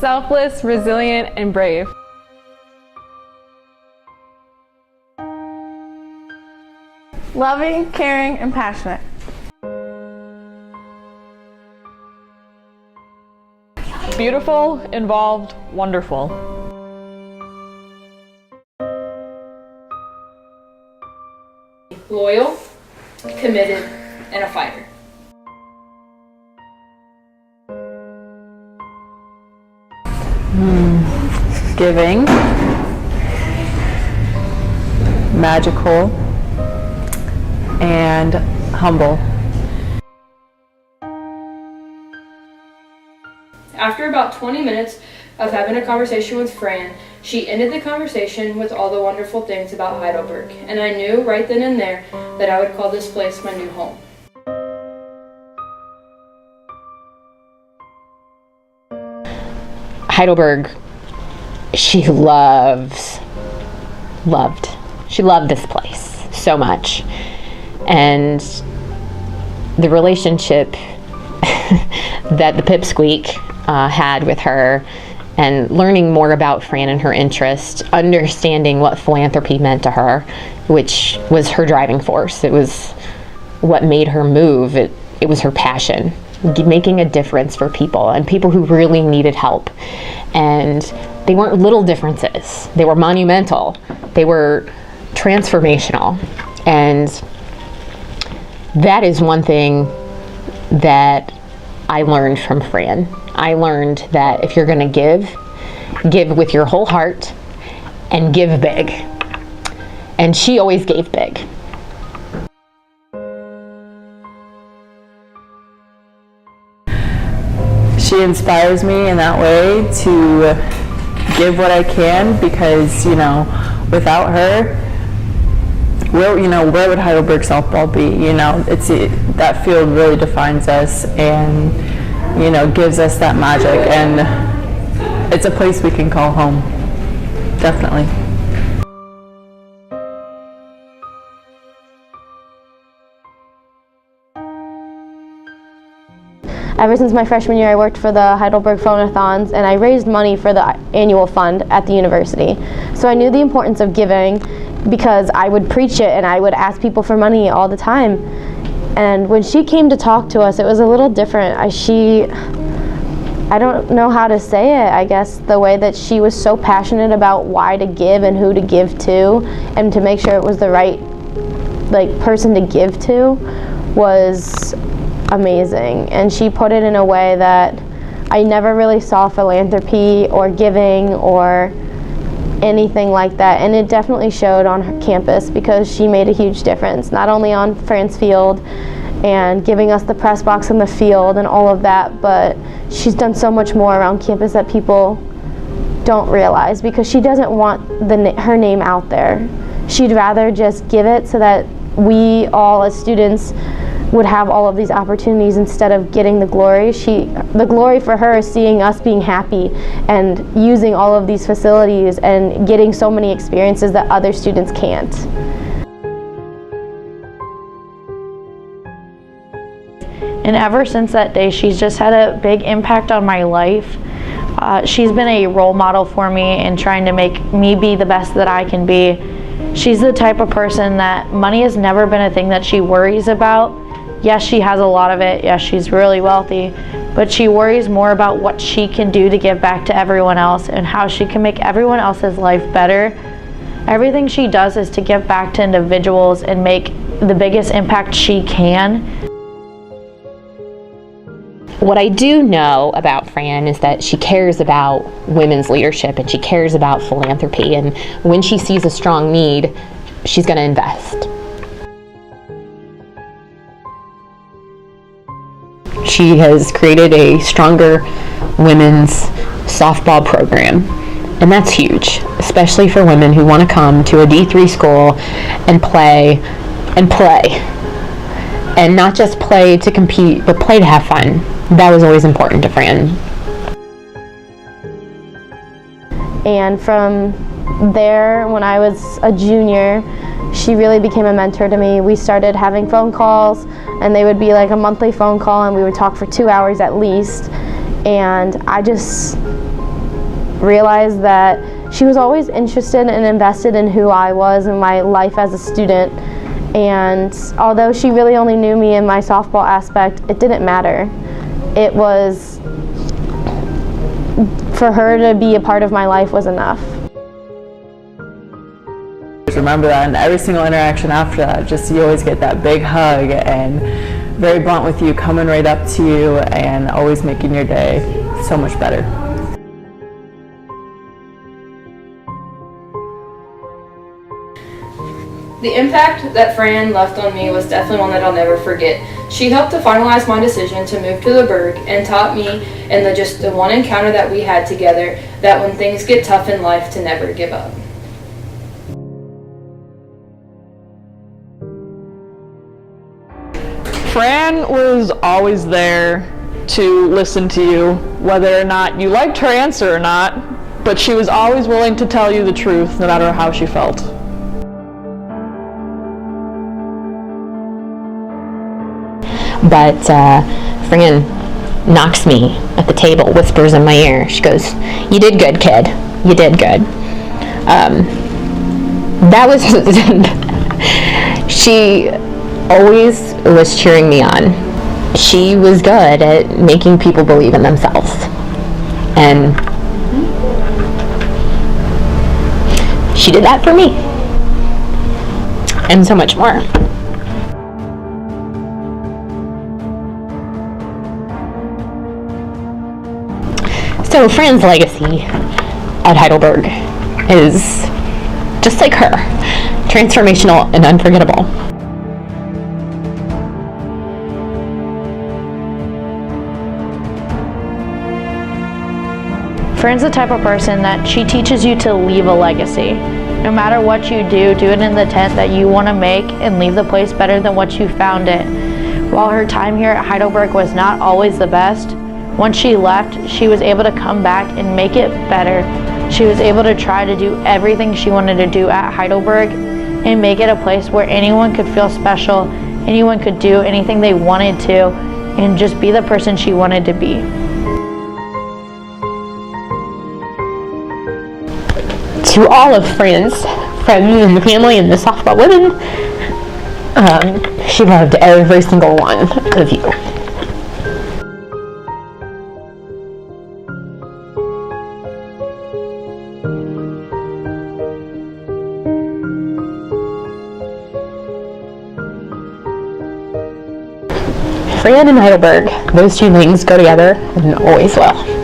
selfless, resilient, and brave. Loving, caring, and passionate. Beautiful, involved, wonderful. Loyal, committed, and a fighter. Giving, magical, and humble. After about 20 minutes of having a conversation with Fran, she ended the conversation with all the wonderful things about Heidelberg, and I knew right then and there that I would call this place my new home. Heidelberg, she loved this place so much. And the relationship that the Pipsqueak had with her, and learning more about Fran and her interest, understanding what philanthropy meant to her, which was her driving force. It was what made her move. It was her passion, making a difference for people and people who really needed help. And they weren't little differences. They were monumental. They were transformational. And that is one thing that I learned from Fran. I learned that if you're going to give with your whole heart and give big. And she always gave big. She inspires me in that way to give what I can, because, without her, where would Heidelberg softball be? That field really defines us and, gives us that magic, and it's a place we can call home, definitely. Ever since my freshman year, I worked for the Heidelberg Phonathons, and I raised money for the annual fund at the university. So I knew the importance of giving, because I would preach it and I would ask people for money all the time. And when she came to talk to us, it was a little different. I don't know how to say it, I guess, the way that she was so passionate about why to give and who to give to, and to make sure it was the right person to give to, was amazing. And she put it in a way that I never really saw philanthropy or giving or anything like that, and it definitely showed on her campus, because she made a huge difference, not only on Fran's field and giving us the press box in the field and all of that, but she's done so much more around campus that people don't realize, because she doesn't want her name out there. She'd rather just give it so that we all as students would have all of these opportunities instead of getting the glory. The glory for her is seeing us being happy and using all of these facilities and getting so many experiences that other students can't. And ever since that day, she's just had a big impact on my life. She's been a role model for me in trying to make me be the best that I can be. She's the type of person that money has never been a thing that she worries about. Yes, she has a lot of it. Yes, she's really wealthy, but she worries more about what she can do to give back to everyone else and how she can make everyone else's life better. Everything she does is to give back to individuals and make the biggest impact she can. What I do know about Fran is that she cares about women's leadership, and she cares about philanthropy, and when she sees a strong need, she's going to invest. She has created a stronger women's softball program, and that's huge, especially for women who want to come to a D3 school and play, and not just play to compete, but play to have fun. That was always important to Fran. And from there, when I was a junior, she really became a mentor to me. We started having phone calls, and they would be like a monthly phone call, and we would talk for 2 hours at least. And realized that she was always interested and invested in who I was and my life as a student. And although she really only knew me in my softball aspect, it didn't matter. It was, for her to be a part of my life was enough. Remember that in every single interaction after that, just you always get that big hug and very blunt with you, coming right up to you and always making your day so much better. The impact that Fran left on me was definitely one that I'll never forget. She helped to finalize my decision to move to the Berg and taught me in the one encounter that we had together that when things get tough in life, to never give up. Fran was always there to listen to you, whether or not you liked her answer or not, but she was always willing to tell you the truth, no matter how she felt. But Fran knocks me at the table, whispers in my ear. She goes, "You did good, kid. You did good." That was, she always was cheering me on. She was good at making people believe in themselves. And she did that for me. And so much more. So Fran's legacy at Heidelberg is just like her, transformational and unforgettable. Fran's the type of person that she teaches you to leave a legacy. No matter what you do it in the intent that you want to make and leave the place better than what you found it. While her time here at Heidelberg was not always the best, once she left, she was able to come back and make it better. She was able to try to do everything she wanted to do at Heidelberg and make it a place where anyone could feel special, anyone could do anything they wanted to, and just be the person she wanted to be. To all of Fran's friends and the family and the softball women, she loved every single one of you. Fran and Heidelberg, those two things go together and always will.